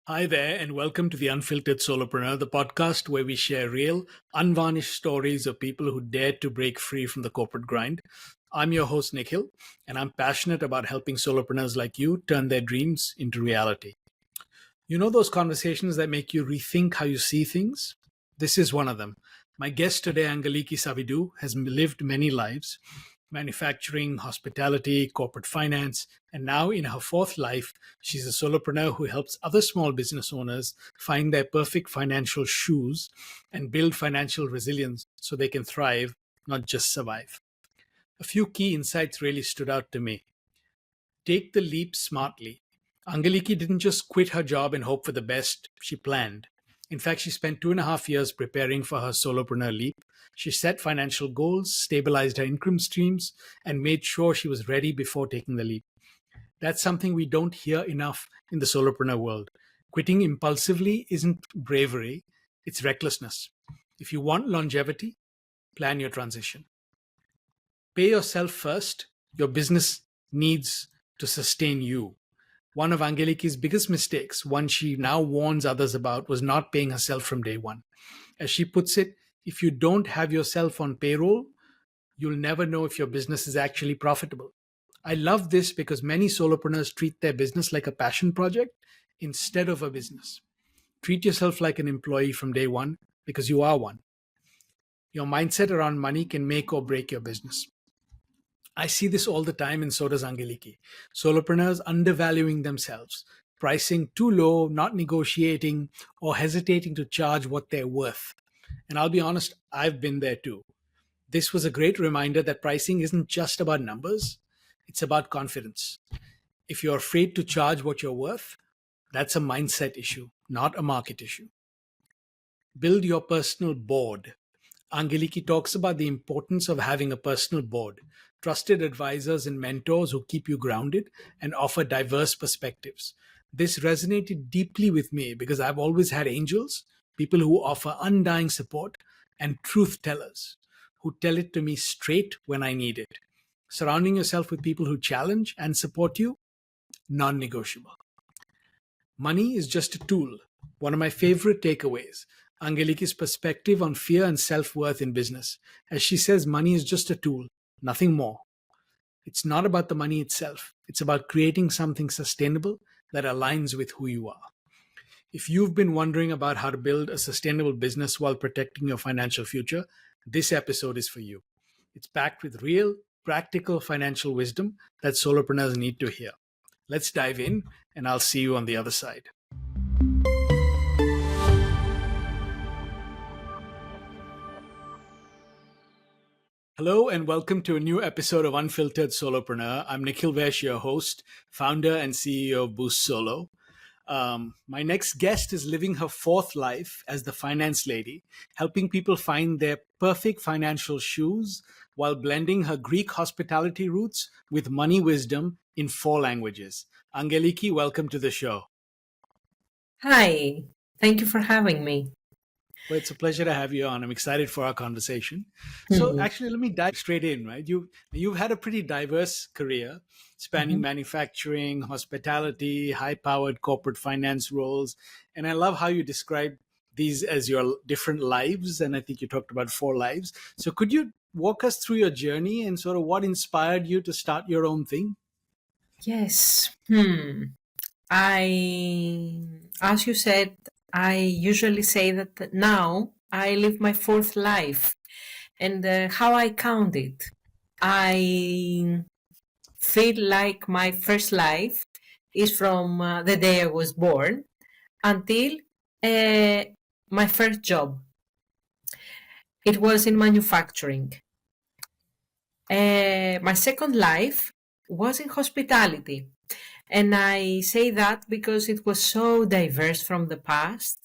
Hi there, and welcome to the Unfiltered Solopreneur, the podcast where we share real, unvarnished stories of people who dared to break free from the corporate grind. I'm your host, Nikhil, and I'm passionate about helping solopreneurs like you turn their dreams into reality. You know those conversations that make you rethink how you see things? This is one of them. My guest today, Angeliki Savvidou, has lived many lives: manufacturing, hospitality, corporate finance, and now in her fourth life, she's a solopreneur who helps other small business owners find their perfect financial shoes and build financial resilience so they can thrive, not just survive. A few key insights really stood out to me. Take the leap smartly. Angeliki didn't just quit her job and hope for the best, she planned. In fact, she spent 2.5 years preparing for her solopreneur leap. She set financial goals, stabilized her income streams, and made sure she was ready before taking the leap. That's something we don't hear enough in the solopreneur world. Quitting impulsively isn't bravery, it's recklessness. If you want longevity, plan your transition. Pay yourself first. Your business needs to sustain you. One of Angeliki's biggest mistakes, one she now warns others about, was not paying herself from day one. As she puts it, if you don't have yourself on payroll, you'll never know if your business is actually profitable. I love this because many solopreneurs treat their business like a passion project instead of a business. Treat yourself like an employee from day one because you are one. Your mindset around money can make or break your business. I see this all the time, and so does Angeliki. Solopreneurs undervaluing themselves, pricing too low, not negotiating, or hesitating to charge what they're worth. And I'll be honest, I've been there too. This was a great reminder that pricing isn't just about numbers, it's about confidence. If you're afraid to charge what you're worth, that's a mindset issue, not a market issue. Build your personal board. Angeliki talks about the importance of having a personal board, trusted advisors and mentors who keep you grounded and offer diverse perspectives. This resonated deeply with me because I've always had angels, people who offer undying support, and truth tellers who tell it to me straight when I need it. Surrounding yourself with people who challenge and support you, non negotiable. Money is just a tool. One of my favorite takeaways, Angeliki's perspective on fear and self-worth in business. As she says, money is just a tool, nothing more. It's not about the money itself. It's about creating something sustainable that aligns with who you are. If you've been wondering about how to build a sustainable business while protecting your financial future, this episode is for you. It's packed with real, practical financial wisdom that solopreneurs need to hear. Let's dive in, and I'll see you on the other side. Hello, and welcome to a new episode of Unfiltered Solopreneur. I'm Nikhil Vaish, your host, founder and CEO of Boost Solo. My next guest is living her fourth life as the finance lady, helping people find their perfect financial shoes while blending her Greek hospitality roots with money wisdom in 4 languages. Angeliki, welcome to the show. Hi, thank you for having me. Well, it's a pleasure to have you on. I'm excited for our conversation. So, actually, let me dive straight in. Right, you've had a pretty diverse career, spanning manufacturing, hospitality, high-powered corporate finance roles, and I love how you describe these as your different lives. And I think you talked about 4 lives. So, could you walk us through your journey and sort of what inspired you to start your own thing? Yes. As you said, I usually say that now I live my fourth life. And how I count it, I feel like my first life is from the day I was born until my first job. It was in manufacturing. My second life was in hospitality. And I say that because it was so diverse from the past.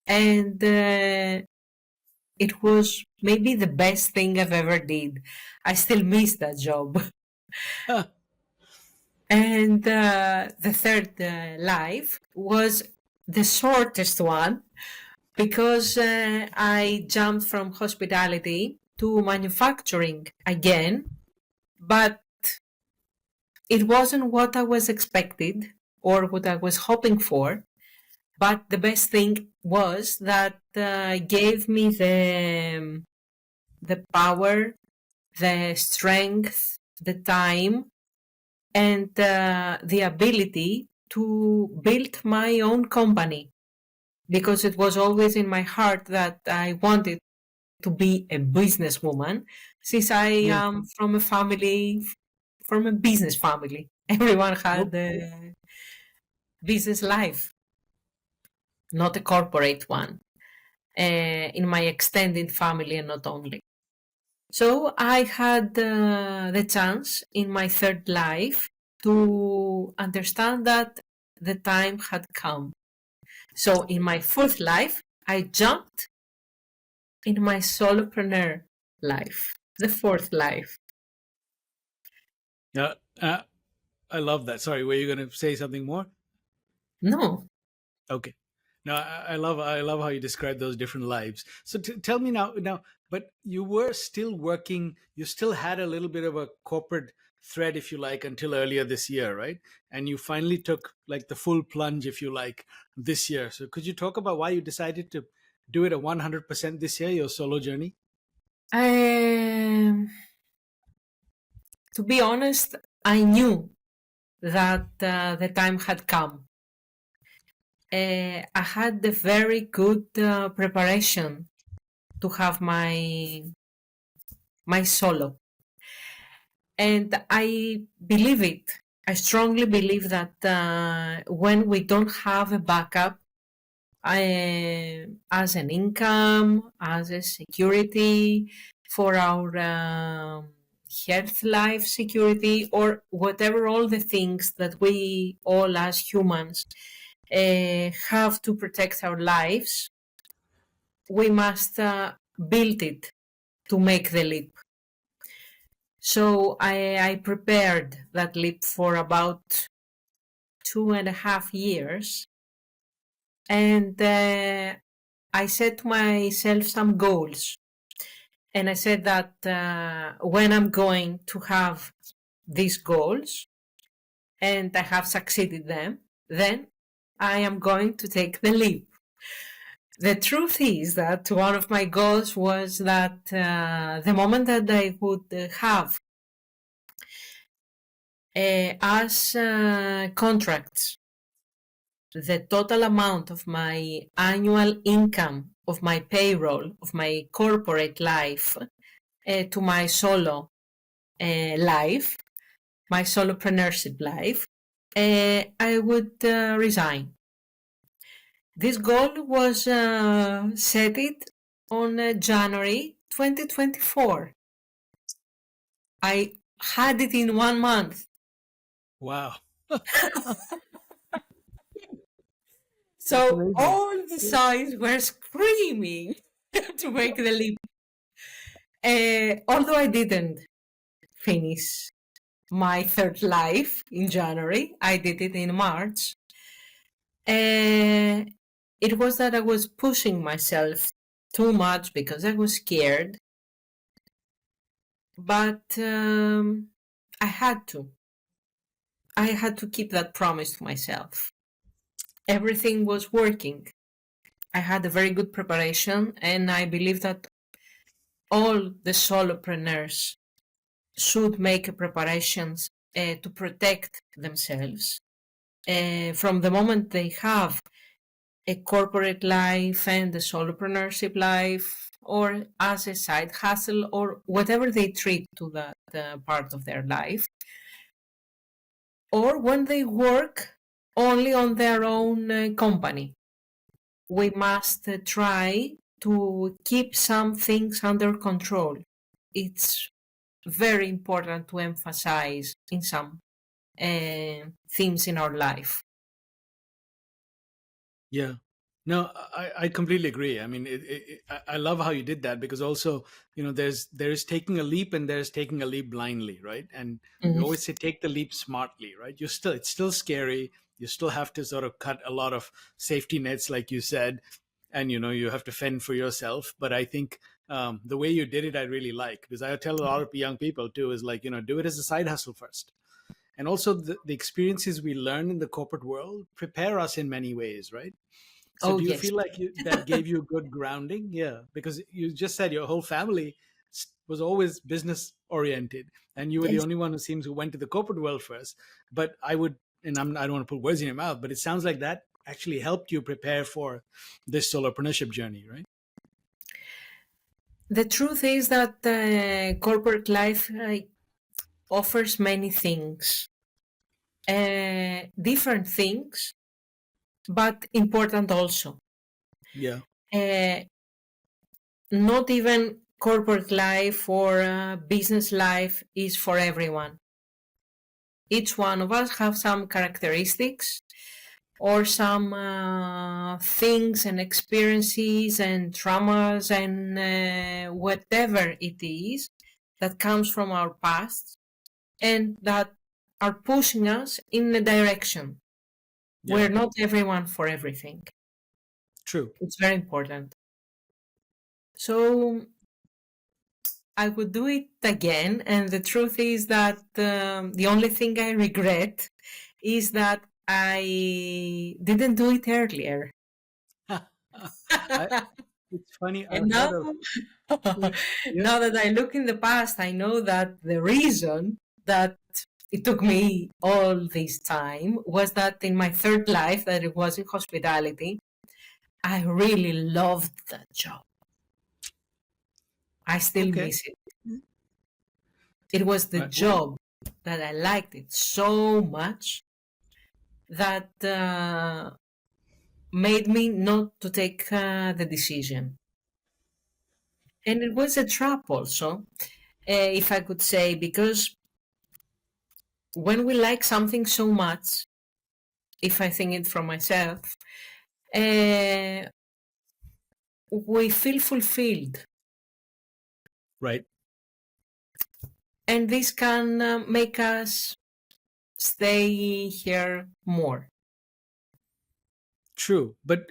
And it was maybe the best thing I've ever did. I still miss that job. And the third life was the shortest one because I jumped from hospitality to manufacturing again. But it wasn't what I was expected or what I was hoping for. But the best thing was that gave me the power, the strength, the time, and the ability to build my own company, because it was always in my heart that I wanted to be a businesswoman, since I Yeah. am from a business family. Everyone had Nope. a business life, not a corporate one, in my extended family and not only. So I had the chance in my third life to understand that the time had come. So in my fourth life, I jumped in my solopreneur life, the fourth life. Yeah. I love that. Sorry, were you going to say something more? No, Okay. No, I love how you describe those different lives. So tell me now, but you were still working. You still had a little bit of a corporate thread, if you like, until earlier this year, right? And you finally took like the full plunge, if you like, this year. So could you talk about why you decided to do it at 100% this year, your solo journey? um, to be honest, I knew that the time had come. I had a very good preparation to have my solo, and I believe it. I strongly believe that when we don't have a backup, as an income, as a security for our health, life security, or whatever, all the things that we all as humans have to protect our lives, we must build it to make the leap. So I prepared that leap for about 2.5 years, and I set myself some goals. And I said that when I'm going to have these goals and I have succeeded them, then I am going to take the leap. The truth is that one of my goals was that the moment that I would have as contracts the total amount of my annual income, of my payroll, of my corporate life to my solo life, my solopreneurship life, I would resign. This goal was set it on January 2024. I had it in 1 month. Wow. That's So amazing. all the signs were screaming to make the leap. Although I didn't finish my third life in January, I did it in March. It was that I was pushing myself too much because I was scared, but I had to. I had to keep that promise to myself. Everything was working. I had a very good preparation, and I believe that all the solopreneurs should make preparations to protect themselves from the moment they have a corporate life and a solopreneurship life, or as a side hustle, or whatever they treat to that part of their life, or when they work only on their own company. We must try to keep some things under control. It's very important to emphasize in some themes in our life. Yeah. No, I completely agree. I mean, I love how you did that because also, there's taking a leap and there's taking a leap blindly, right? And we Mhm. always say take the leap smartly, right? It's still scary. You still have to sort of cut a lot of safety nets, like you said, and you have to fend for yourself. But I think the way you did it, I really like because I tell a lot of young people too is like, do it as a side hustle first, And also the experiences we learn in the corporate world prepare us in many ways, right? So Oh, do you yes. feel like that gave you a good grounding? Yeah, because you just said your whole family was always business oriented, and you were the Yes. only one who seems who went to the corporate world first. But I would, and I don't want to put words in your mouth, but it sounds like that actually helped you prepare for this solopreneurship journey, right? The truth is that corporate life offers many things, different things, but important also. Yeah, Uh, Not even corporate life or business life is for everyone. Each one of us have some characteristics or some things and experiences and traumas and whatever it is that comes from our past and that are pushing us in a direction yeah, where not everyone for everything. true. It's very important. So I would do it again. And the truth is that the only thing I regret is that I didn't do it earlier. I, it's funny. And I've now, heard of yeah, now that I look in the past, I know that the reason that it took me all this time was that in my third life, that it was in hospitality, I really loved that job. I still okay, miss it. It was the right. Well, job that I liked it so much that made me not to take the decision. And it was a trap also, if I could say, because when we like something so much, if I think it from myself, uh, we feel fulfilled. right. And this can make us stay here more. True, but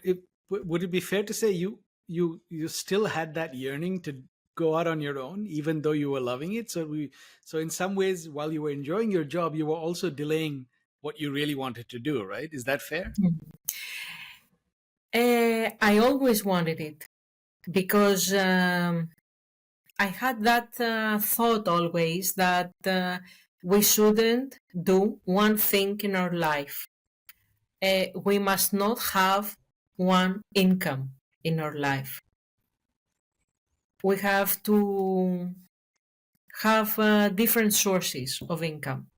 would it be fair to say you still had that yearning to go out on your own, even though you were loving it? So in some ways, while you were enjoying your job, you were also delaying what you really wanted to do, right? Is that fair? I always wanted it because I had that thought always that we shouldn't do one thing in our life. We must not have one income in our life. We have to have different sources of income,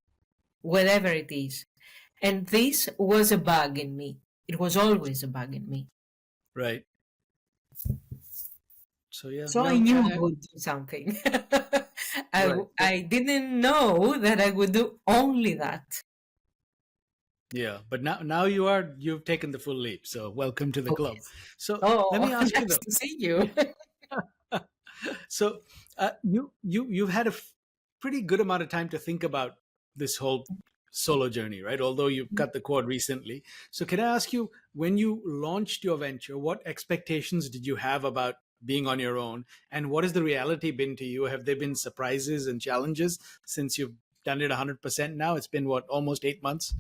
whatever it is. And this was a bug in me. It was always a bug in me. Right. So yeah, So I no, knew I would do something. right. I didn't know that I would do only that. Yeah, but now you've taken the full leap. So welcome to the Oh, club. yes. So let Oh, me ask you nice to see you. though. So you've had a pretty good amount of time to think about this whole solo journey, right? Although you've cut the cord recently. So can I ask you, when you launched your venture, what expectations did you have about being on your own, and what has the reality been to you? Have there been surprises and challenges since you've done it 100% now? It's been what, almost 8 months?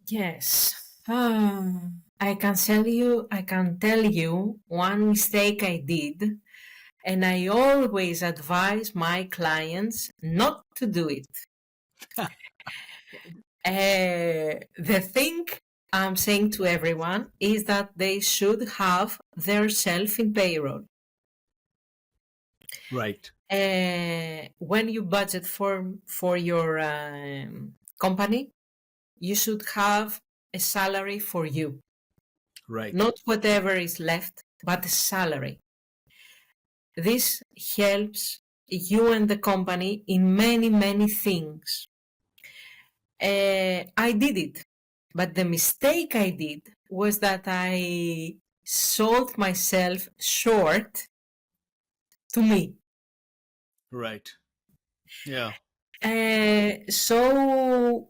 Yes. I can tell you one mistake I did, and I always advise my clients not to do it. The thing I'm saying to everyone is that they should have their self in payroll. Right, When you budget for your company, you should have a salary for you, right, not whatever is left, but a salary. This helps you and the company in many, many things. I did it, but the mistake I did was that I sold myself short to me. right. Yeah, So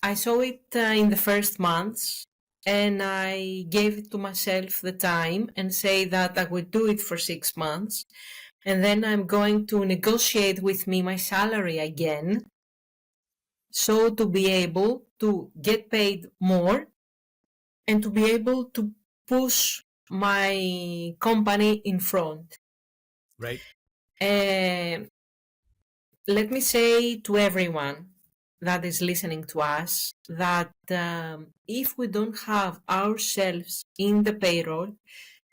I saw it in the first months, and I gave it to myself the time and say that I would do it for 6 months, and then I'm going to negotiate with me my salary again, So to be able to get paid more and to be able to push my company in front. Right. Uh, Let me say to everyone that is listening to us that if we don't have ourselves in the payroll,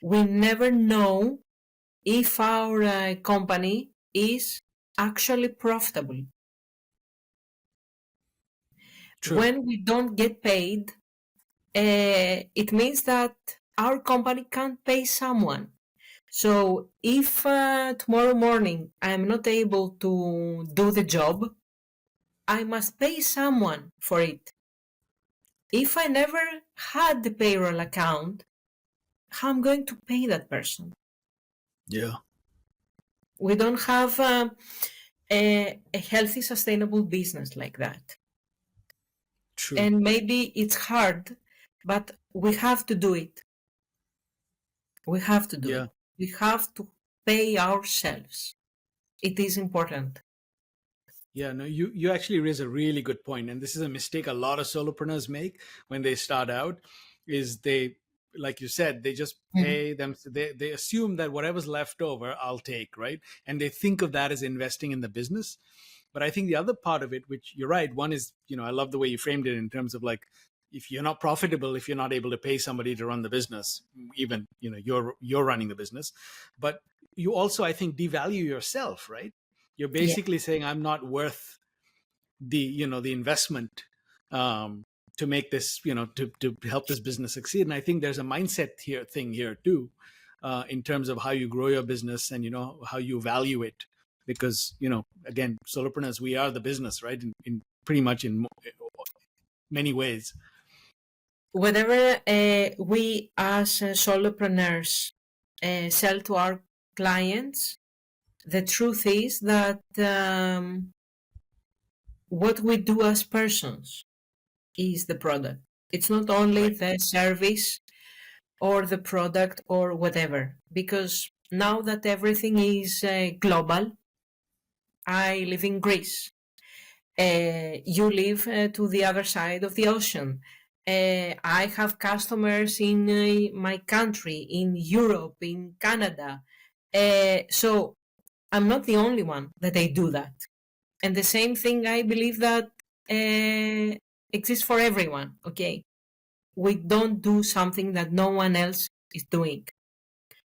we never know if our company is actually profitable. True. When we don't get paid, it means that our company can't pay someone. So if tomorrow morning I'm not able to do the job, I must pay someone for it. If I never had the payroll account, how am I going to pay that person? Yeah. We don't have a healthy, sustainable business like that. True. And maybe it's hard, but we have to do it. We have to do Yeah. it. We have to pay ourselves. It is important. Yeah, no, you actually raise a really good point, and this is a mistake a lot of solopreneurs make when they start out. Is they, like you said, they just Mhm. pay them. They assume that whatever's left over, I'll take, right, and they think of that as investing in the business. But I think the other part of it, which you're right, one is, I love the way you framed it in terms of like, if you're not profitable, if you're not able to pay somebody to run the business, even you're running the business, but you also, I think, devalue yourself, right? You're Yeah. basically saying I'm not worth the investment, to make this, to help this business succeed. And I think there's a mindset thing here too, in terms of how you grow your business and how you value it, because again, solopreneurs, we are the business, right? In pretty much in many ways. Whatever we as solopreneurs sell to our clients, the truth is that what we do as persons is the product. It's not only Right. the service or the product or whatever, because now that everything is global, I live in Greece. You live to the other side of the ocean. I have customers in my country, in Europe, in Canada. So I'm not the only one that they do that. And the same thing, I believe that exists for everyone. Okay, we don't do something that no one else is doing.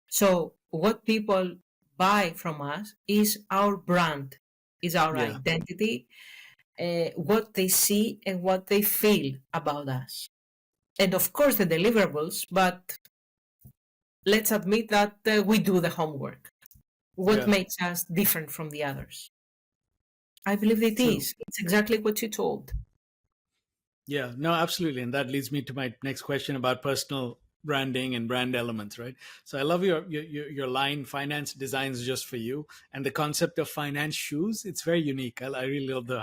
So what people buy from us is our brand, is our Yeah. identity, what they see and what they feel about us. And of course the deliverables, but let's admit that we do the homework. What Yeah. makes us different from the others? I believe it So is. It's exactly what you told. yeah, no, absolutely. And that leads me to my next question about personal branding and brand elements, right? So I love your line, finance designs just for you, and the concept of finance shoes. It's very unique. I really love the.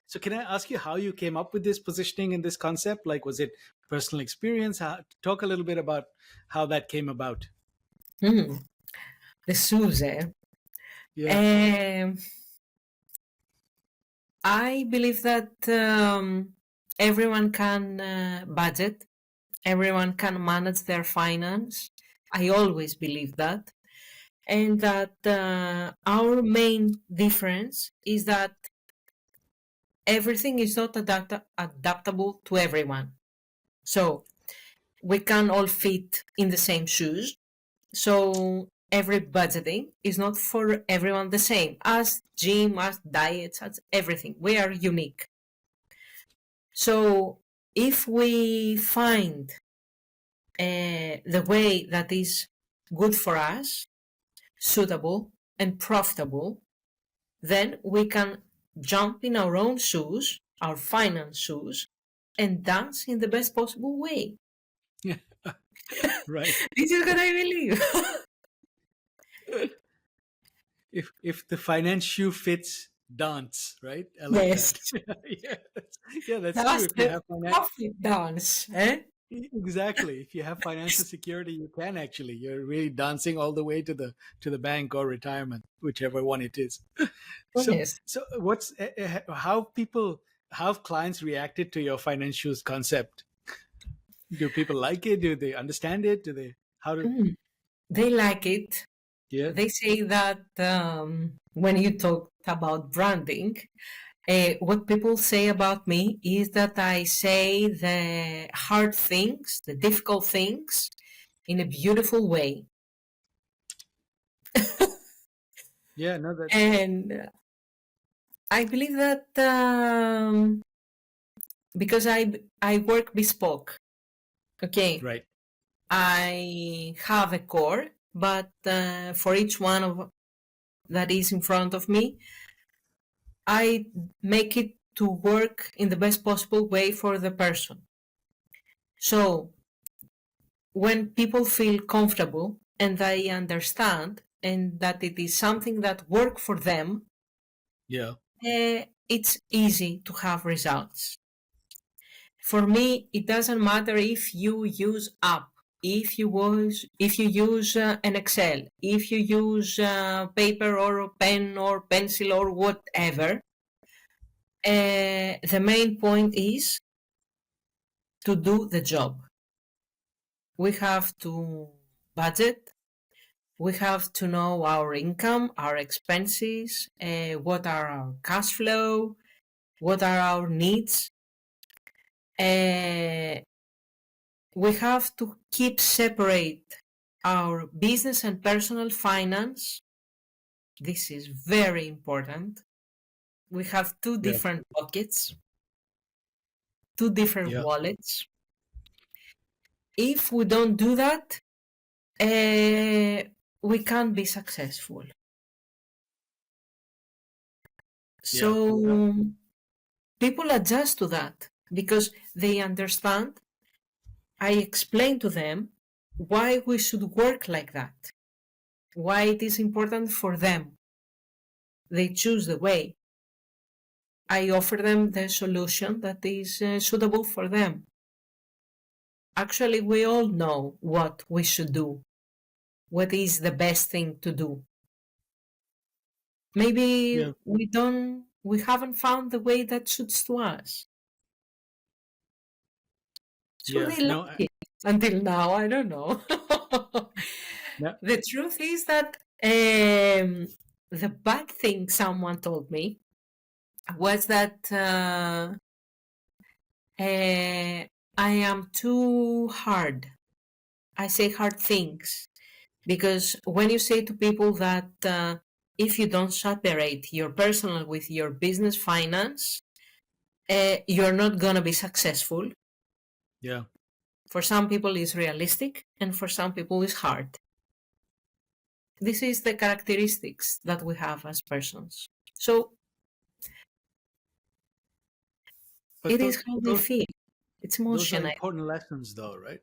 So can I ask you how you came up with this positioning and this concept? Like, was it personal experience? Talk a little bit about how that came about. Mm, the shoes, eh? Yeah. Um, I believe that everyone can budget, everyone can manage their finance. I always believe that. And that our main difference is that everything is not adaptable to everyone. So we can all fit in the same shoes. So every budgeting is not for everyone the same, as gym, as diets, as everything. We are unique. So if we find the way that is good for us, suitable and profitable, then we can jump in our own shoes, our finance shoes, and dance in the best possible way. Yeah. Right. This is what I believe. If the finance shoe fits, dance, right? I like Yes, that. Yeah, yeah, that's true. that's If you the have finance, profit dance. Eh? exactly. If you have financial security, you can actually. You're really dancing all the way to the bank or retirement, whichever one it is. So Yes. so what's how people how have clients reacted to your financials concept? Do people like it? Do they understand it? Do they, how do, Mm. They like it. yeah, They say that when you talked about branding, what people say about me is that I say the hard things, the difficult things, in a beautiful way. yeah, no, And I believe that because I work bespoke, okay, right. I have a core, but for each one of that is in front of me, I make it to work in the best possible way for the person. So when people feel comfortable and they understand and that it is something that work for them, Yeah, it's easy to have results. For me, it doesn't matter if you use app, if you use an Excel, if you use paper or a pen or pencil or whatever. The main point is to do the job. We have to budget. We have to know our income, our expenses, what are our cash flow, what are our needs. We have to keep separate our business and personal finance. This is very important. We have two yeah, different pockets, two different yeah, wallets. If we don't do that, we can't be successful. yeah. No, So people adjust to that because they understand. I explain to them why we should work like that, why it is important for them. They choose the way. I offer them the solution that is suitable for them. Actually, we all know what we should do, what is the best thing to do. Maybe yeah, we haven't found the way that suits to us. So yeah, they like no, it until now. I don't know. no, The truth is that the bad thing someone told me was that I am too hard. I say hard things because when you say to people that if you don't separate your personal with your business finance, you're not going to be successful. yeah, For some people, it's realistic, and for some people, it's hard. This is the characteristics that we have as persons. So but it is how they feel. It's those are emotional. important lessons though, right?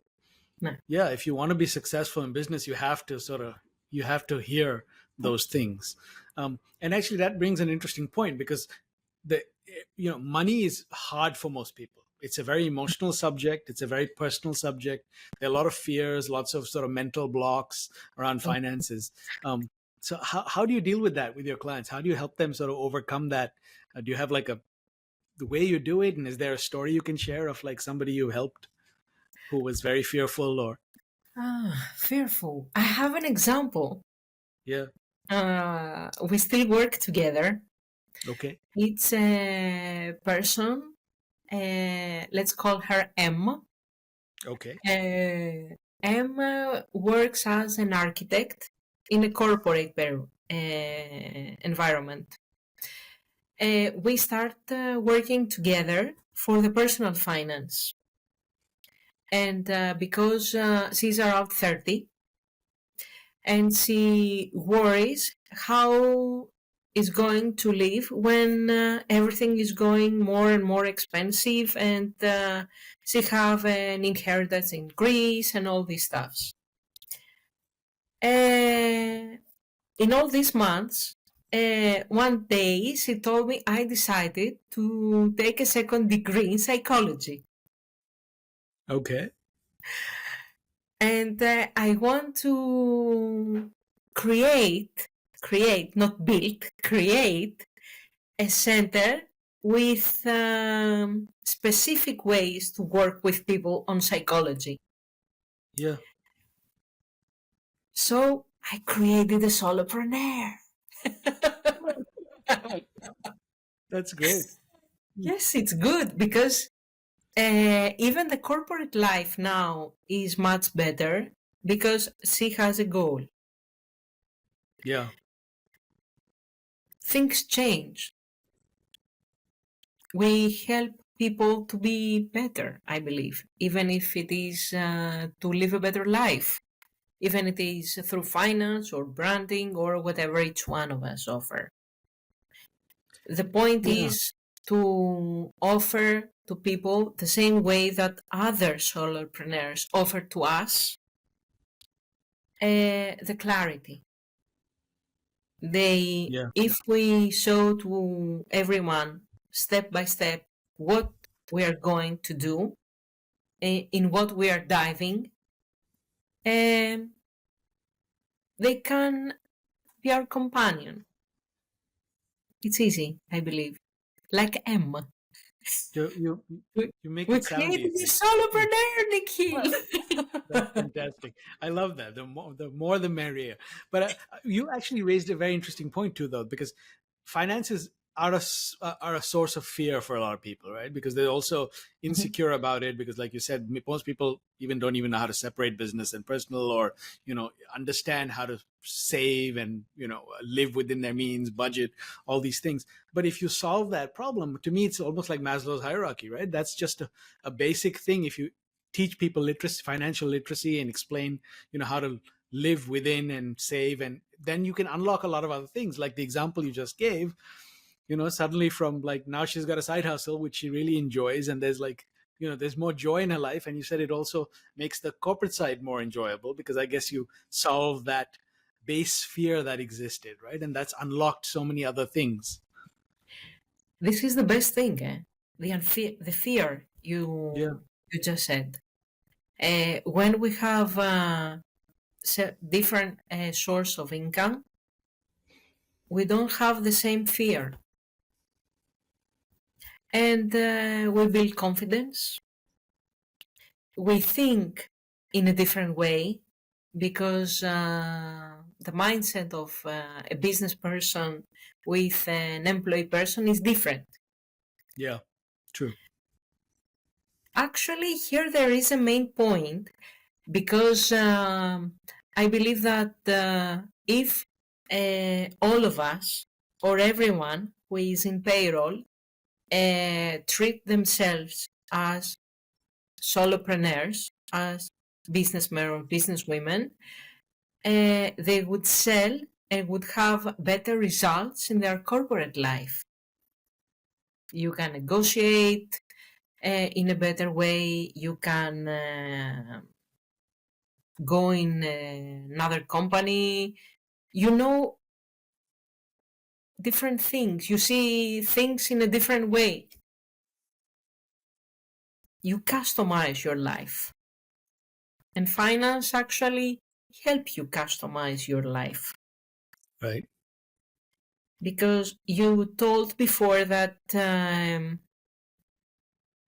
No. Yeah, if you want to be successful in business, you have to you have to hear those things. And actually that brings an interesting point because the money is hard for most people. It's a very emotional subject, it's a very personal subject. There are a lot of fears, lots of sort of mental blocks around finances. So how do you deal with that with your clients? How do you help them sort of overcome that? Do you have like a the way you do it, and is there a story you can share of like somebody you helped who was very fearful or Fearful. I have an example. yeah, We still work together. okay, It's a person, let's call her M. okay, M works as an architect in a corporate environment. We start working together for the personal finance. And because she's around 30 and she worries how is going to live when everything is going more and more expensive and she have an inheritance in Greece and all these stuffs. In all these months, one day she told me I decided to take a second degree in psychology. okay, And I want to create, not build, create a center with specific ways to work with people on psychology. Yeah. So I created a solopreneur. That's great. Yes, it's good because even the corporate life now is much better because she has a goal. Yeah. Things change. We help people to be better, I believe, even if it is to live a better life, even if it is through finance or branding or whatever each one of us offer. The point Yeah. is to offer to people the same way that other solopreneurs offer to us the clarity. Yeah. If we show to everyone step by step what we are going to do, in what we are diving, um, they can be our companion. It's easy, I believe. Like M. You We, you make we it sound created easy. this solopreneur, That's Nikhil. fantastic. I love that. The more the merrier. But you actually raised a very interesting point too, though, because finances are a source of fear for a lot of people, right? Because they're also insecure about it. Because, like you said, most people don't even know how to separate business and personal, or understand how to save and live within their means, budget, all these things. But if you solve that problem, to me, it's almost like Maslow's hierarchy, right? That's just a basic thing. If you teach people literacy, financial literacy, and explain how to live within and save, and then you can unlock a lot of other things, like the example you just gave. Suddenly, from like, now she's got a side hustle which she really enjoys, and there's like, there's more joy in her life. And you said it also makes the corporate side more enjoyable, because I guess you solve that base fear that existed, right? And that's unlocked so many other things. This is the best thing, eh? The fear Yeah. you just said. When we have different source of income, we don't have the same fear, and we build confidence. We think in a different way because the mindset of a business person with an employee person is different. Yeah. True. Actually, here there is a main point because I believe that if all of us or everyone who is in payroll treat themselves as solopreneurs, as businessmen or businesswomen, they would sell and would have better results in their corporate life. You can negotiate in a better way. You can go in another company. You know different things. You see things in a different way. You customize your life. And finance actually help you customize your life. Right. Because you told before that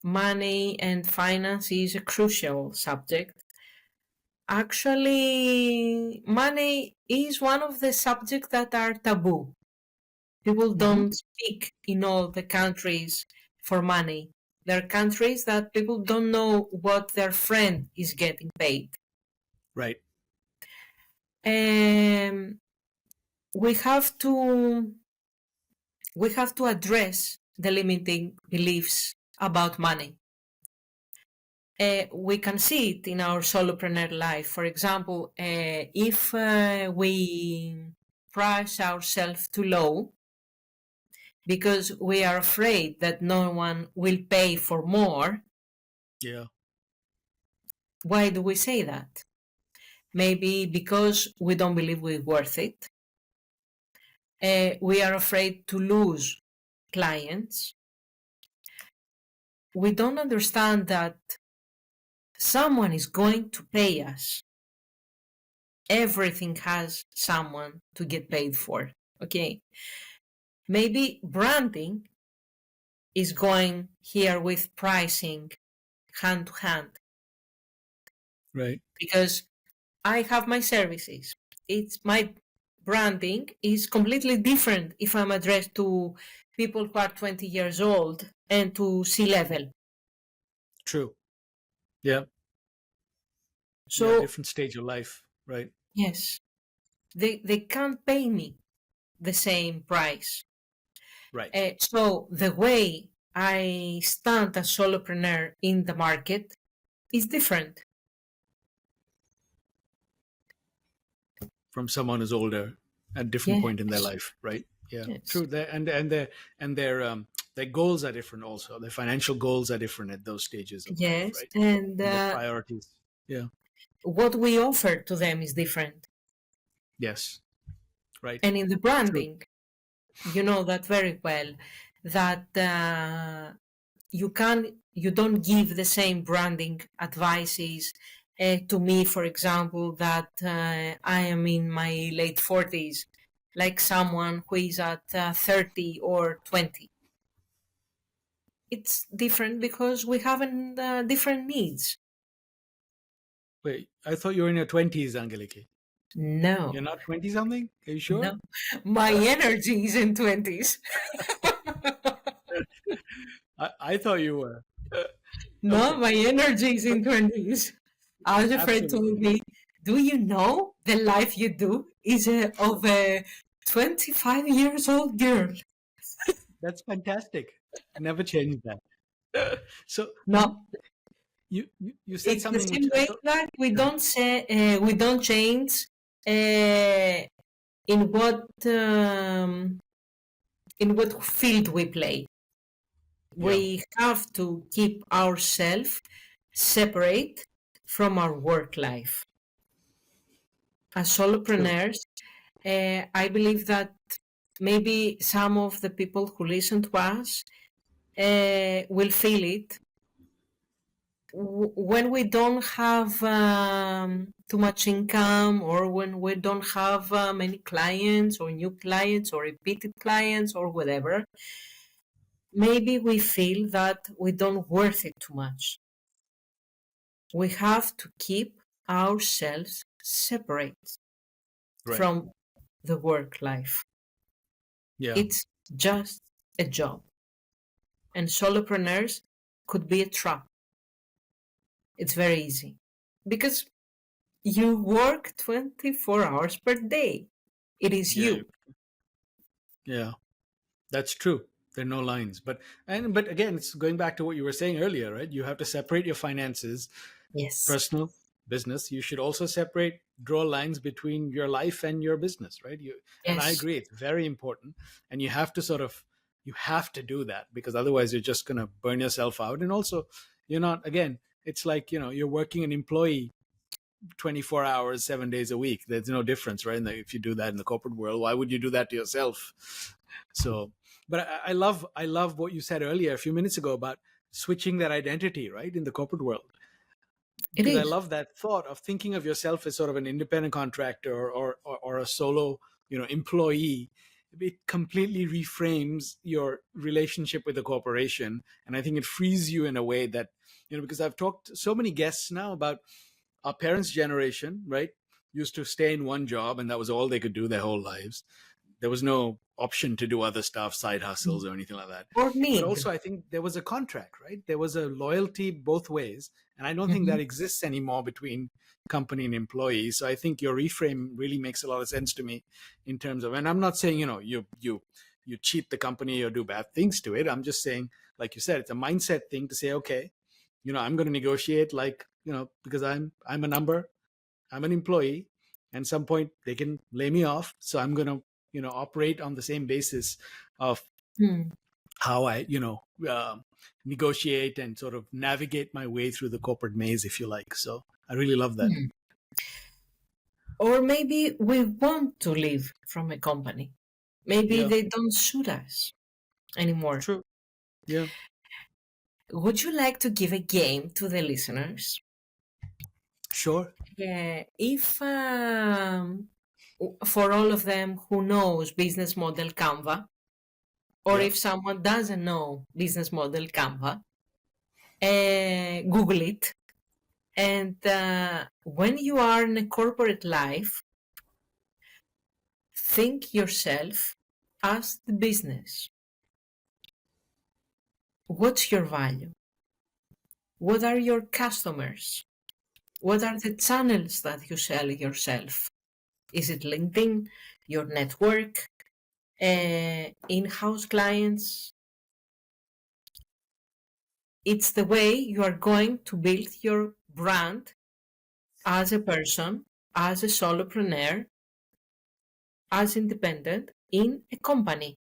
money and finance is a crucial subject. Actually, money is one of the subjects that are taboo. People Hmm. don't speak in all the countries for money. There are countries that people don't know what their friend is getting paid. Right. Um, we have to address the limiting beliefs about money. We can see it in our solopreneur life. For example, if we price ourselves too low because we are afraid that no one will pay for more, Yeah. why do we say that? Maybe because we don't believe we're worth it. We are afraid to lose clients. We don't understand that someone is going to pay us. Everything has someone to get paid for. Okay. Maybe branding is going here with pricing hand to hand, Right. because I have my services. It's my branding is completely different if I'm addressed to people who are 20 years old and to C-level. True. Yeah. Yeah. So Different stage of life. Right. yes, they can't pay me the same price. Right. So the way I stand as solopreneur in the market is different. From someone who's older at a different point in their Yes, life. Right. Yeah. yes, True. Their goals are different. Also, their financial goals are different at those stages of life. yes. Right. And And their priorities. Yeah. what we offer to them is different. Yes. Right. And in the True. branding, you know that very well, that you don't give the same branding advices to me, for example, that I am in my late 40s, like someone who is at 30 or 20. It's different because we have different needs. Wait, I thought you were in your 20s, Angeliki. You're No, not 20 something? Are you sure? no. My energy is in 20s. I thought you were. No, Okay. my energy is But in 20s. Alfred told absolutely. me, do you know the life you do is of a 25 years old girl? That's fantastic. Never change that. So No, you said it's the something which same I way thought. that Yeah. we don't change uh, in what um, in what field we play. Yeah. We have to keep ourselves separate from our work life. As True. solopreneurs, I believe that maybe some of the people who listen to us will feel it. When we don't have too much income, or when we don't have many clients or new clients or repeated clients or whatever, maybe we feel that we don't worth it too much. We have to keep ourselves separate Right. from the work life. Yeah. It's just a job. And solopreneurs could be a trap. It's very easy because you work 24 hours per day. It is Yeah. you. Yeah. That's true. There are no lines. But again, it's going back to what you were saying earlier, right? You have to separate your finances, Yes. personal, business. You should also separate, draw lines between your life and your business, right? And I Yes. agree, it's very important. And you have to do that, because otherwise you're just going to burn yourself out. And also, you're not, again, it's like, you're working an employee 24 hours, 7 days a week. There's no difference, right? And if you do that in the corporate world, why would you do that to yourself? So, but I love what you said earlier a few minutes ago about switching that identity, right, in the corporate world, It because I is. love that thought of thinking of yourself as sort of an independent contractor, or a solo, employee. It completely reframes your relationship with the corporation, and I think it frees you in a way that, because I've talked to so many guests now about our parents' generation, right? Used to stay in one job, and that was all they could do their whole lives. There was no option to do other stuff, side hustles or anything like that. Or But need. also, I think there was a contract, right? There was a loyalty both ways. And I don't think Mhm. that exists anymore between company and employee. So I think your reframe really makes a lot of sense to me in terms of, and I'm not saying, you cheat the company or do bad things to it. I'm just saying, like you said, it's a mindset thing to say, okay, I'm going to negotiate, like, because I'm a number, I'm an employee, and some point they can lay me off. So I'm going to, operate on the same basis of Hmm. how I, negotiate and sort of navigate my way through the corporate maze, if you like. So I really love that. Hmm. Or maybe we want to leave from a company. Maybe Yeah, they don't suit us anymore. true. Yeah, Would you like to give a game to the listeners? sure. If for all of them who knows business model Canva, Or Yeah. if someone doesn't know business model Canva, Google it. And when you are in a corporate life, think yourself as the business. What's your value? What are your customers? What are the channels that you sell yourself? Is it LinkedIn, your network, in-house clients? It's the way you are going to build your brand as a person, as a solopreneur, as independent in a company.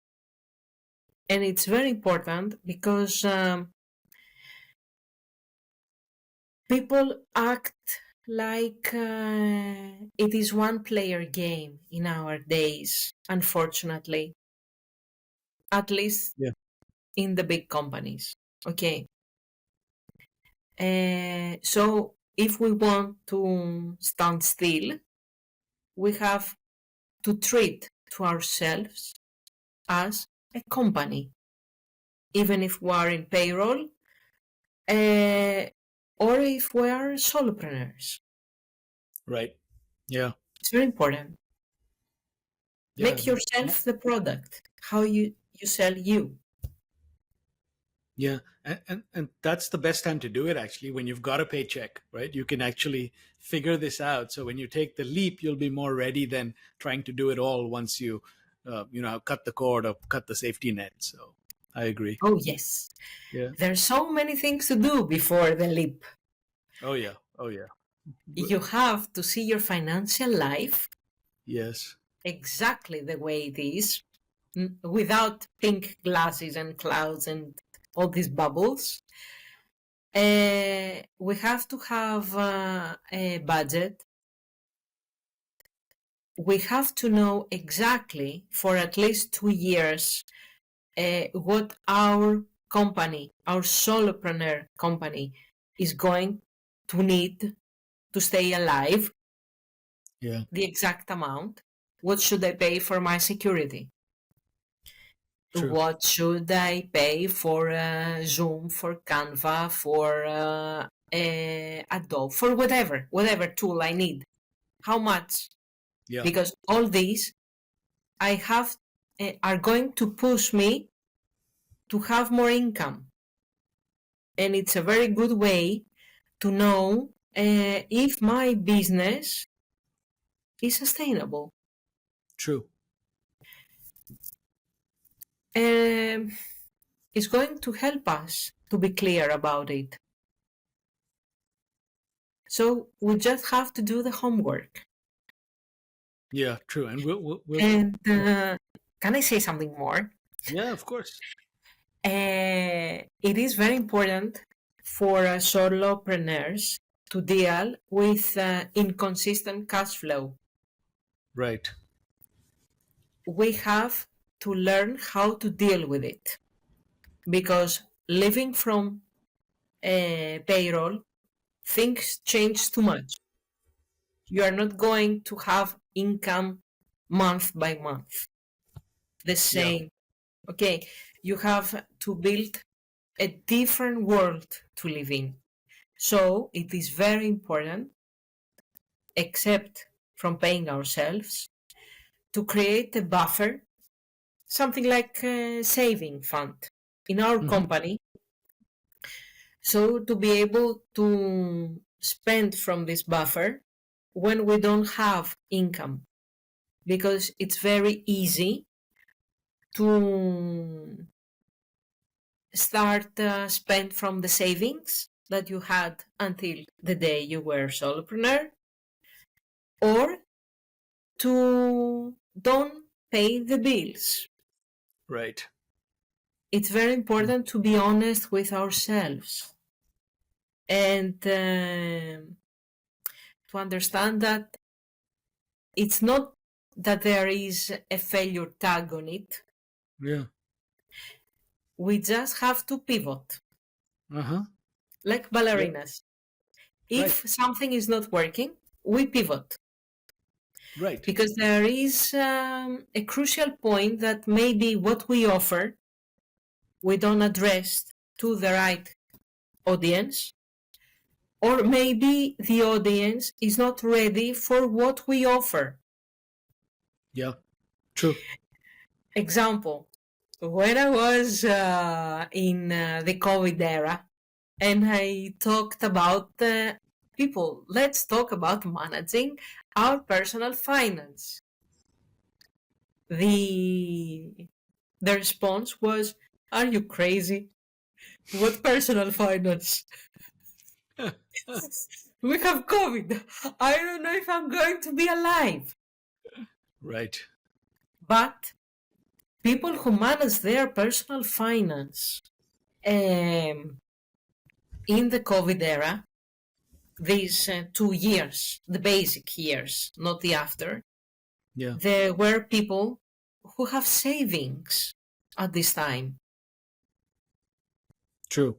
And it's very important because people act like it is one player game in our days, unfortunately, at least Yeah. in the big companies. Okay. So if we want to stand still, we have to treat to ourselves as a company, even if we are in payroll, or if we are solopreneurs. Right. Yeah. It's very important. Yeah. Make yourself the product, how you sell you. Yeah, and that's the best time to do it, actually, when you've got a paycheck, right? You can actually figure this out. So when you take the leap, you'll be more ready than trying to do it all once you, cut the cord or cut the safety net. So I agree. Oh, yes. Yeah. There's so many things to do before the leap. Oh yeah. Oh yeah. You have to see your financial life Yes. exactly the way it is, without pink glasses and clouds and all these bubbles. We have to have a budget. We have to know exactly for at least 2 years what our company, our solopreneur company, is going to need to stay alive, Yeah. the exact amount. What should I pay for my security? True. What should I pay for Zoom, for Canva, for Adobe, for whatever tool I need? How much? Yeah. Because all these I have are going to push me to have more income, and it's a very good way to know if my business is sustainable. True. It's going to help us to be clear about it. So we just have to do the homework. Yeah. True. And we'll And can I say something more? yeah, of course. It is very important for solopreneurs to deal with inconsistent cash flow. Right. We have to learn how to deal with it, because living from payroll, things change too much. You are not going to have income month by month the Yeah. same. Okay, you have to build a different world to live in. So it is very important, except from paying ourselves, to create a buffer, something like a saving fund in our Hmm. company. So to be able to spend from this buffer when we don't have income, because it's very easy to start spend from the savings that you had until the day you were solopreneur, or to don't pay the bills. Right. It's very important to be honest with ourselves, and to understand that it's not that there is a failure tag on it. Yeah. We just have to pivot Uh-huh. like Yeah. ballerinas. Right. If something is not working, we pivot, Right. because there is a crucial point that maybe what we offer we don't address to the right audience, or maybe the audience is not ready for what we offer. Yeah, true. Example, when I was in the COVID era and I talked about people, let's talk about managing our personal finance. The response was, are you crazy? What personal finance? We have COVID. I don't know if I'm going to be alive. Right. But people who manage their personal finance in the COVID era, these 2 years, the basic years, not the after, Yeah, there were people who have savings at this time. true.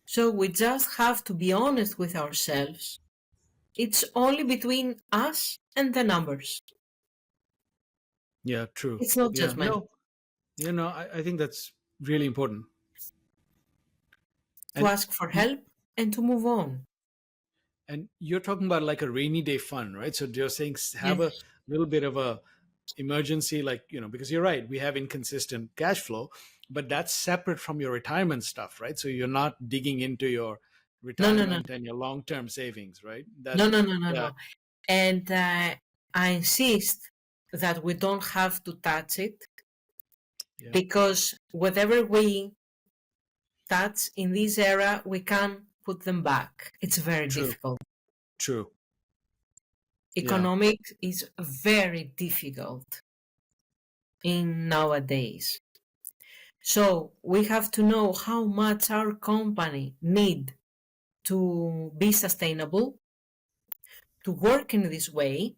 So we just have to be honest with ourselves. It's only between us and the numbers. Yeah, true. It's not Yeah, judgment. no, I think that's really important. To And ask for help and to move on. and you're talking about like a rainy day fund, right? So you're saying have a Yes. little bit of a emergency, like, because you're right, we have inconsistent cash flow, but that's separate from your retirement stuff, right? So you're not digging into your No, no, no, retirement and your long-term savings, right? That no, no, no, no, Yeah, no. And I insist that we don't have to touch it, yeah, because whatever we touch in this era, we can put them back. It's very true, difficult. true. Yeah, Economics is very difficult in nowadays. So we have to know how much our company need to be sustainable, to work in this way,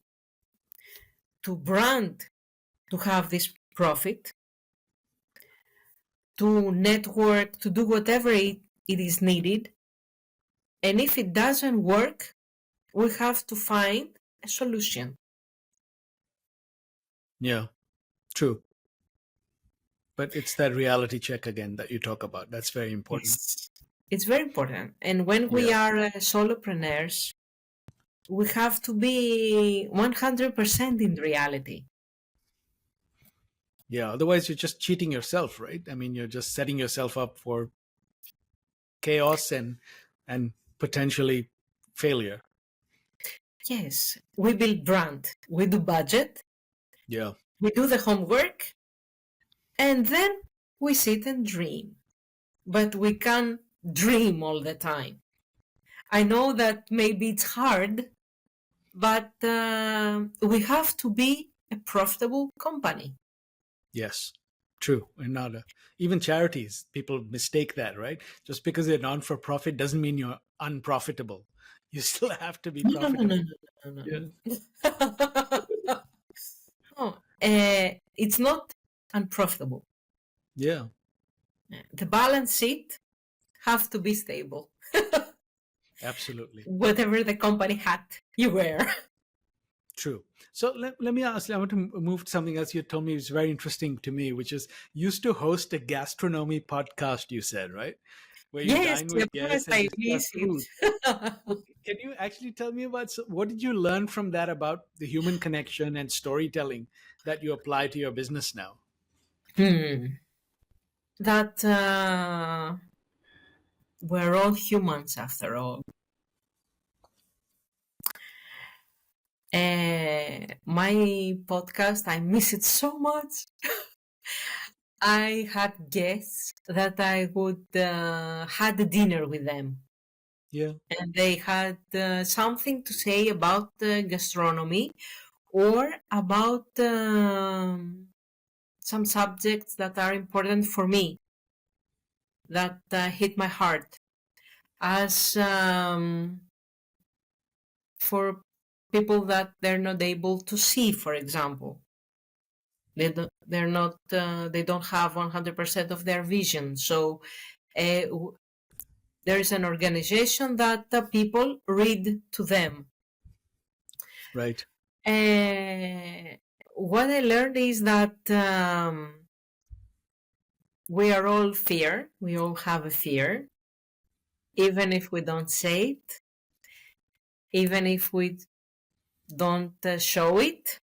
to brand, to have this profit, to network, to do whatever it is needed. And if it doesn't work, we have to find a solution. yeah, true. But it's that reality check again that you talk about. That's very important. Yes. It's very important. And when we Yeah, are solopreneurs, we have to be 100% in reality. yeah, otherwise you're just cheating yourself, right? I mean, you're just setting yourself up for chaos and potentially failure. Yes, we build brand, we do budget, Yeah, we do the homework, and then we sit and dream. But we can't dream all the time. I know that maybe it's hard, but we have to be a profitable company. yes, true. And not even charities, people mistake that, right? Just because they're non for profit doesn't mean you're unprofitable. You still have to be No, no, no, no, profitable. no, no, Yeah, no. No, it's not unprofitable. yeah, The balance sheet have to be stable, absolutely. whatever the company hat you wear. True. So let me ask, I want to move to something else you told me is very interesting to me, which is you used to host a gastronomy podcast, you said, right? Where you Yes, dine of with course guests and I discuss miss food. it. So can you actually tell me about what did you learn from that about the human connection and storytelling that you apply to your business now? That we're all humans after all. My podcast, I miss it so much. I had guests that I would had a dinner with them, Yeah, and they had something to say about gastronomy or about some subjects that are important for me, that hit my heart. As for people that they're not able to see, for example, they don't have 100% of their vision. So there is an organization that people read to them. right. What I learned is that we are all fear. We all have a fear, even if we don't say it, even if we don't show it.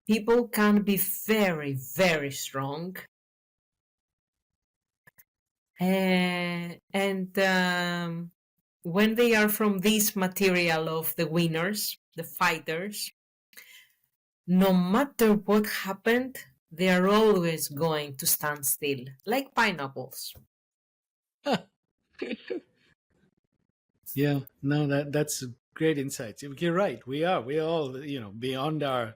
People can be very, very strong. And when they are from this material of the winners, the fighters, no matter what happened, they are always going to stand still, like pineapples. Yeah, no, that's great insights. You're right. We're all, beyond our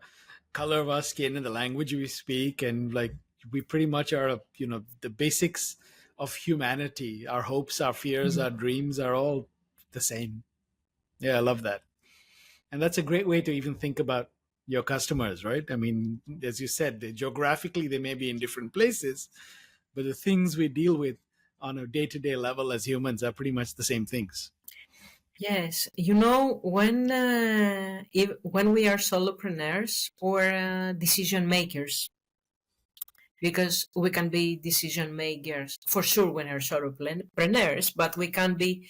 color of our skin and the language we speak, and like we pretty much are, the basics of humanity. Our hopes, our fears, Mm. our dreams are all the same. Yeah, I love that. And that's a great way to even think about your customers, right? I mean, as you said, geographically they may be in different places, but the things we deal with on a day-to-day level as humans are pretty much the same things. Yes, when we are solopreneurs or decision makers, because we can be decision makers for sure when we're solopreneurs, but we can be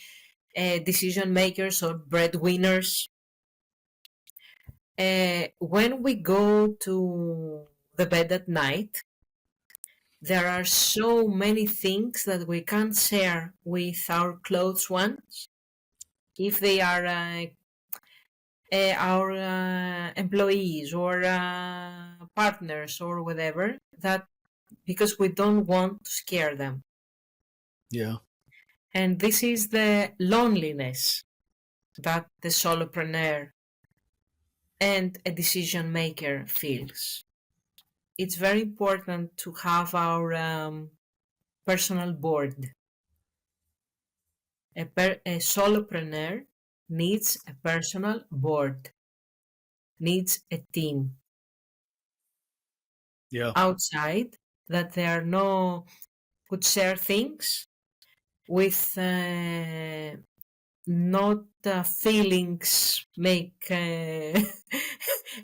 decision makers or breadwinners. When we go to the bed at night, there are so many things that we can't share with our close ones if they are our employees or partners or whatever, that because we don't want to scare them. Yeah. And this is the loneliness that the solopreneur and a decision maker feels. It's very important to have our personal board. A solopreneur needs a personal board, needs a team Yeah. outside that there are no could share things with not feelings make a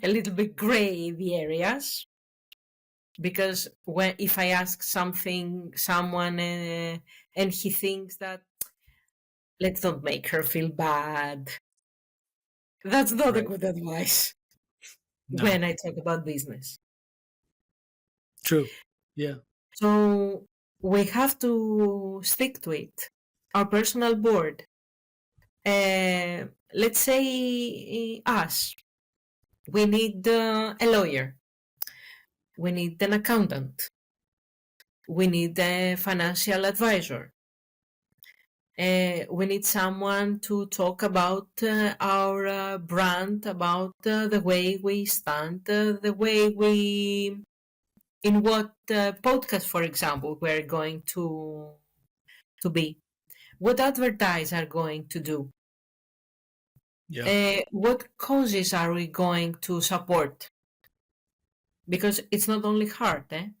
little bit gray the areas, because when if I ask someone and he thinks that let's not make her feel bad, that's not a Right. good advice No. when I talk about business. True. Yeah. So we have to stick to it. Our personal board. Let's say us. We need a lawyer. We need an accountant. We need a financial advisor. We need someone to talk about our brand, about the way we stand, the way we, in what podcast, for example, we're going to be, what advertise are going to do, Yeah. what causes are we going to support, because it's not only hard,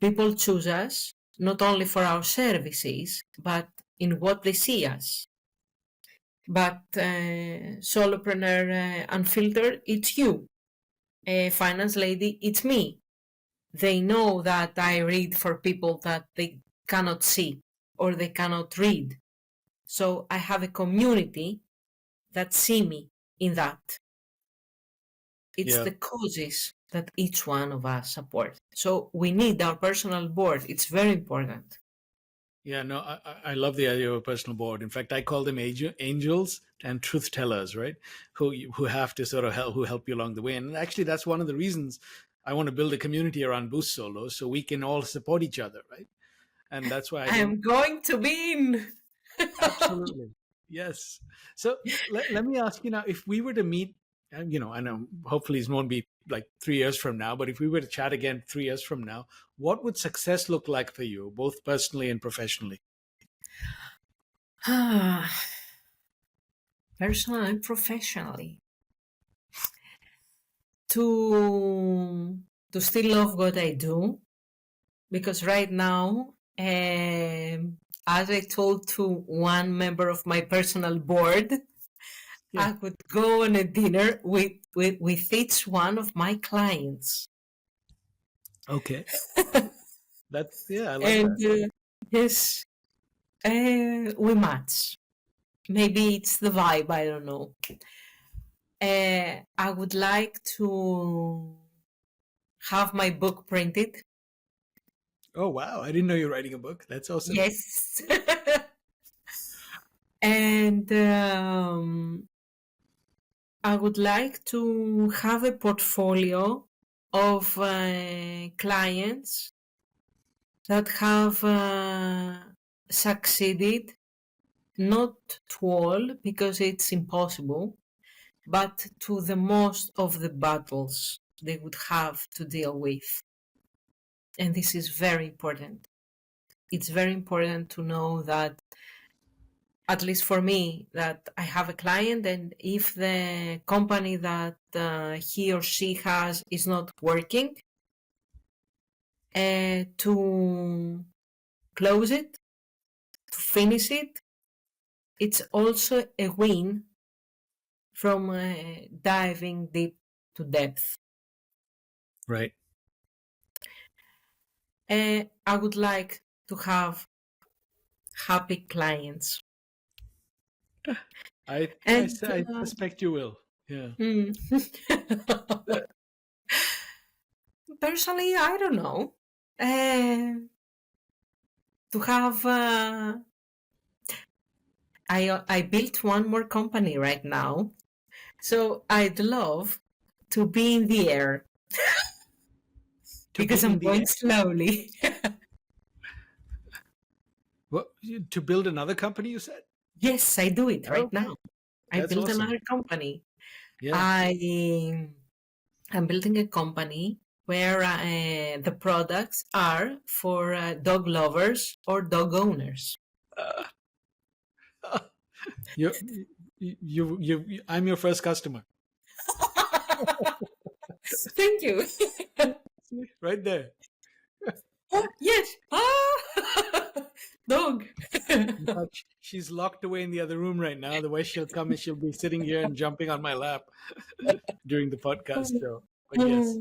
people choose us not only for our services, but in what they see us. But solopreneur unfiltered, it's you. Finance lady, it's me. They know that I read for people that they cannot see or they cannot read. So I have a community that see me in that. It's Yeah. the causes that each one of us support. So we need our personal board. It's very important. Yeah, no, I love the idea of a personal board. In fact, I call them angels and truth tellers, right? Who have to sort of help you along the way. And actually, that's one of the reasons I want to build a community around Boost Solo, so we can all support each other, right? And that's why I I don't. am going to be in. Absolutely. Yes. So let me ask you now, if we were to meet, I know hopefully it won't be like 3 years from now, but if we were to chat again 3 years from now, what would success look like for you, both personally and professionally? Personally and professionally. To still love what I do, because right now, as I told to one member of my personal board, Yeah. I could go on a dinner with each one of my clients. Okay. I like And that. yes, we match. Maybe it's the vibe, I don't know. I would like to have my book printed. Oh, wow. I didn't know you were writing a book. That's awesome. Yes. And I would like to have a portfolio of clients that have succeeded, not to all because it's impossible, but to the most of the battles they would have to deal with. And this is very important. It's very important to know that, at least for me, that I have a client, and if the company that he or she has is not working, to close it, to finish it, it's also a win from diving deep to depth. Right. I would like to have happy clients. I And suspect you will. Yeah. hmm. Personally, I don't know. To have, I built one more company right now, so I'd love to be in the air To because be I'm in the going air. slowly. What, to build another company, you said? Yes, I do it right Okay. now. I That's built awesome. another company. Yeah. I'm building a company where the products are for dog lovers or dog owners. Uh, you, I'm your first customer. Thank you. See? Right there. Oh, yes. Ah! Dog. In fact, she's locked away in the other room right now. The way she'll come is she'll be sitting here and jumping on my lap during the podcast. So, but yes,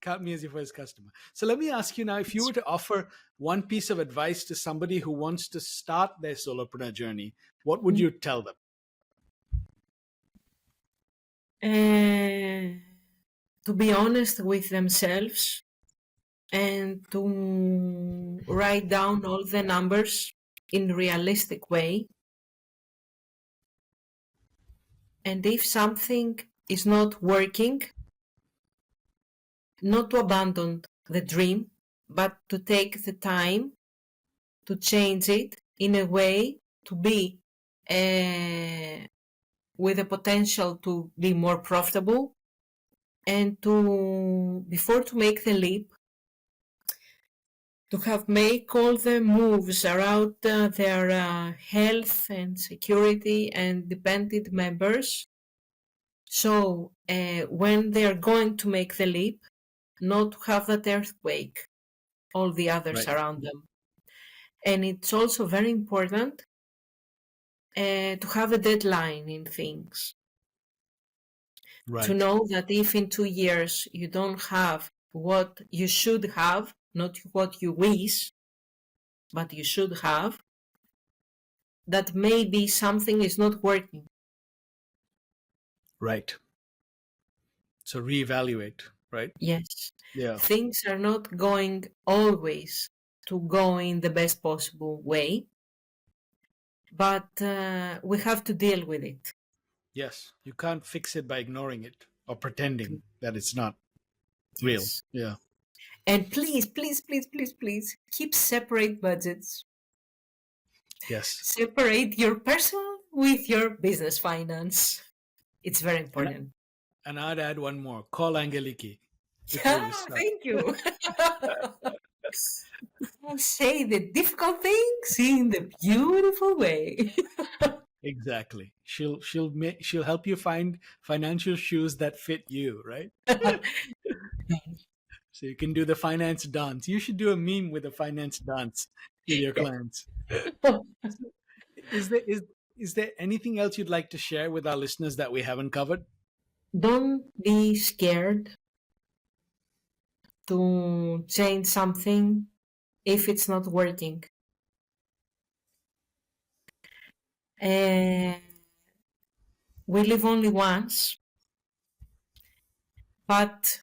count me as your first customer. So let me ask you now, if you were to offer one piece of advice to somebody who wants to start their solopreneur journey, what would you tell them? To be honest with themselves and to write down all the numbers in realistic way. And if something is not working, not to abandon the dream, but to take the time to change it in a way to be with the potential to be more profitable, and to, before to make the leap, to have make all the moves around their health and security and dependent members. So when they are going to make the leap, not to have that earthquake, all the others Right. around them. And it's also very important to have a deadline in things. To Right. know that if in 2 years you don't have what you should have, not what you wish, but you should have, that maybe something is not working. Right. So reevaluate. Right. Yes. Yeah. Things are not going always to go in the best possible way, but we have to deal with it. Yes. You can't fix it by ignoring it or pretending that it's not real. Yes. Yeah. And please, please, please, please, please keep separate budgets. Yes. Separate your personal with your business finance. It's very And important. and I'd add one more. Call Angeliki before you Yeah, start. thank you. Say the difficult things in the beautiful way. Exactly. She'll help you find financial shoes that fit you, right? So you can do the finance dance. You should do a meme with a finance dance with your clients. Is there is there anything else you'd like to share with our listeners that we haven't covered? Don't be scared to change something if it's not working. We live only once, but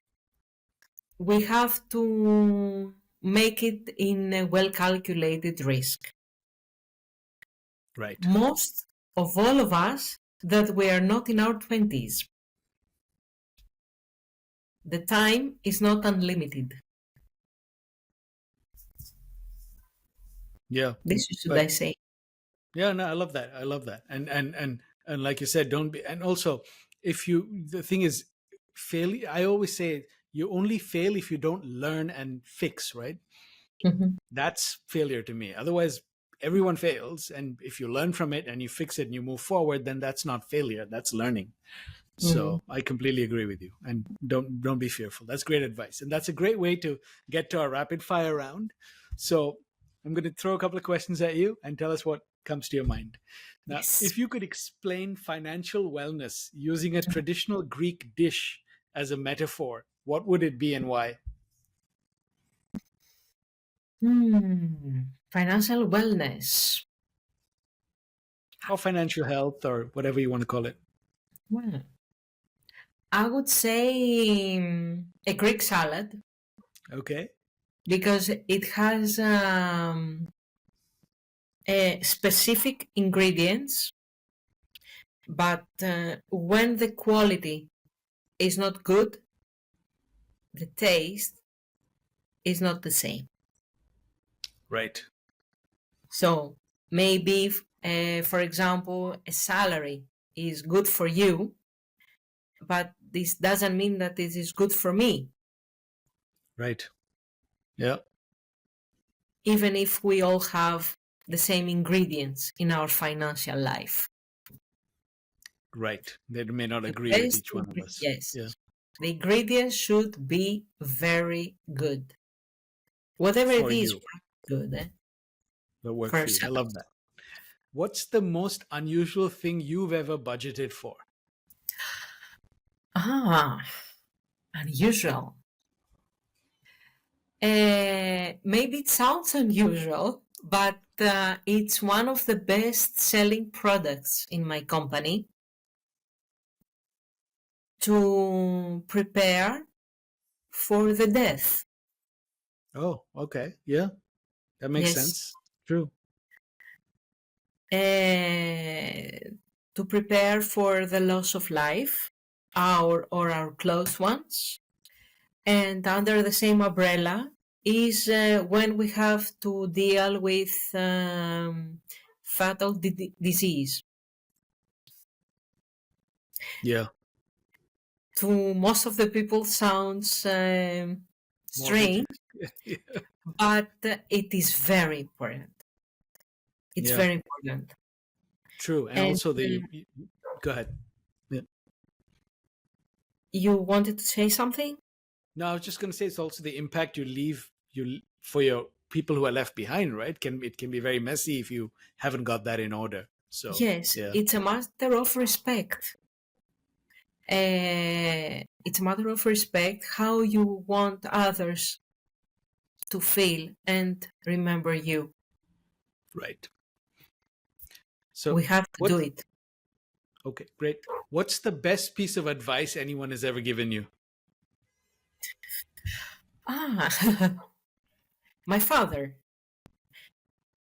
we have to make it in a well-calculated risk. Right. Most of all of us that we are not in our 20s. The time is not unlimited. Yeah. This is what But I say. yeah, no, I love that. I love that. And like you said, don't be. And also, if you, the thing is, fail. I always say you only fail if you don't learn and fix. Right. Mhm. That's failure to me. Otherwise, everyone fails, and if you learn from it and you fix it and you move forward, then that's not failure. That's learning. Mm. So I completely agree with you, and don't be fearful. That's great advice, and that's a great way to get to our rapid fire round. So I'm going to throw a couple of questions at you and tell us what comes to your mind. Now, Yes. if you could explain financial wellness using a traditional Greek dish as a metaphor, what would it be and why? Financial wellness. Or financial health, or whatever you want to call it. Well, I would say a Greek salad Okay. because it has specific ingredients, but when the quality is not good, the taste is not the same. Right. So maybe, for example, a salary is good for you, but this doesn't mean that it is good for me, Right. Yeah. even if we all have the same ingredients in our financial life. Right. They may not The agree with best, each one of us. yes, Yeah. the ingredients should be very good. Whatever it For is, you. good That work for for you. I love ourselves. that. What's the most unusual thing you've ever budgeted for? Ah, unusual. Maybe it sounds unusual, but it's one of the best selling products in my company to prepare for the death. Oh, okay. Yeah. That makes Yes. sense. True. To prepare for the loss of life, our or our close ones. And under the same umbrella is when we have to deal with fatal disease. Yeah. To most of the people sounds Morbid. strange, but it is very important. It's Yeah. very important. True. And And also go ahead. Yeah. you wanted to say something? No, I was just going to say it's also the impact you leave for your people who are left behind, right? It can be very messy if you haven't got that in order. So, Yes, yeah. it's a matter of respect. It's a matter of respect how you want others to feel and remember you. Right. So, We have to what do it. Okay, great. What's the best piece of advice anyone has ever given you? Ah, my father.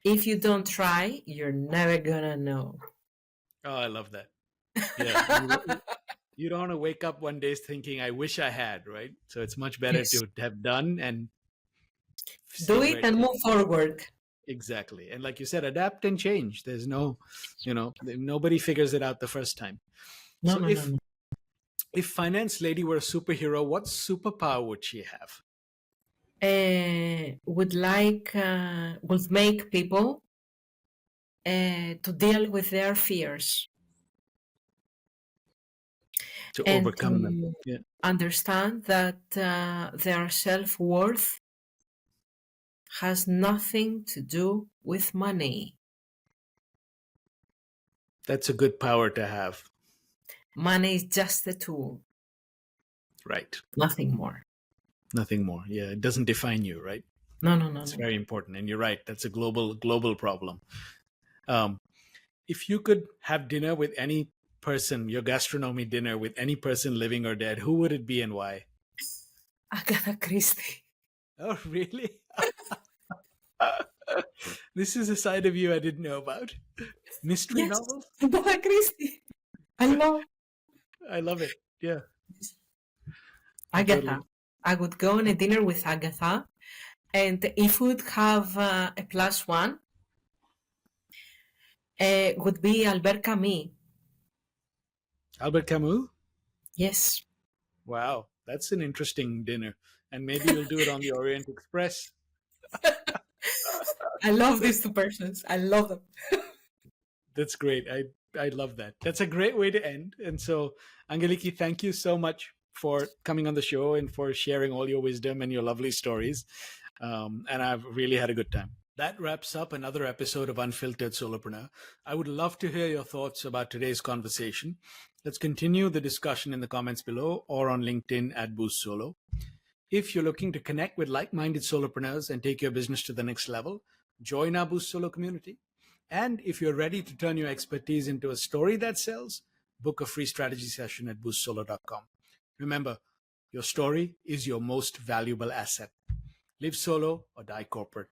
If you don't try, you're never gonna know. Oh, I love that. Yeah, you don't want to wake up one day thinking, "I wish I had," right? So it's much better Yes. to have done and Do stay it where it and is. move forward. Exactly. And like you said, adapt and change. There's nobody figures it out the first time. No, So no, no, no. if Finance Lady were a superhero, what superpower would she have? Would make people to deal with their fears To and overcome them. to Yeah. understand that their self-worth has nothing to do with money. That's a good power to have. Money is just a tool, Right. nothing more. Nothing more. Yeah, it doesn't define you, right? No, no, no, It's no. very important, and you're right. That's a global problem. Um, if you could have dinner with any person, your gastronomy dinner with any person living or dead, who would it be and why? Agatha Christie. Oh, really? This is a side of you I didn't know about. Mystery Yes, novels? Agatha Christie. I love I love it. Yeah, I Agatha. totally. I would go on a dinner with Agatha, and if we would have a plus one, would be Albert Camus. Albert Camus? Yes, Wow, that's an interesting dinner. And maybe we'll do it on the Orient Express. I love these two persons. I love them. That's great. I love that. That's a great way to end. And so, Angeliki, thank you so much for coming on the show and for sharing all your wisdom and your lovely stories. And I've really had a good time. That wraps up another episode of Unfiltered Solopreneur. I would love to hear your thoughts about today's conversation. Let's continue the discussion in the comments below or on LinkedIn at Boost Solo. If you're looking to connect with like-minded solopreneurs and take your business to the next level, join our Boost Solo community. And if you're ready to turn your expertise into a story that sells, book a free strategy session at boostsolo.com. Remember, your story is your most valuable asset. Live solo or die corporate.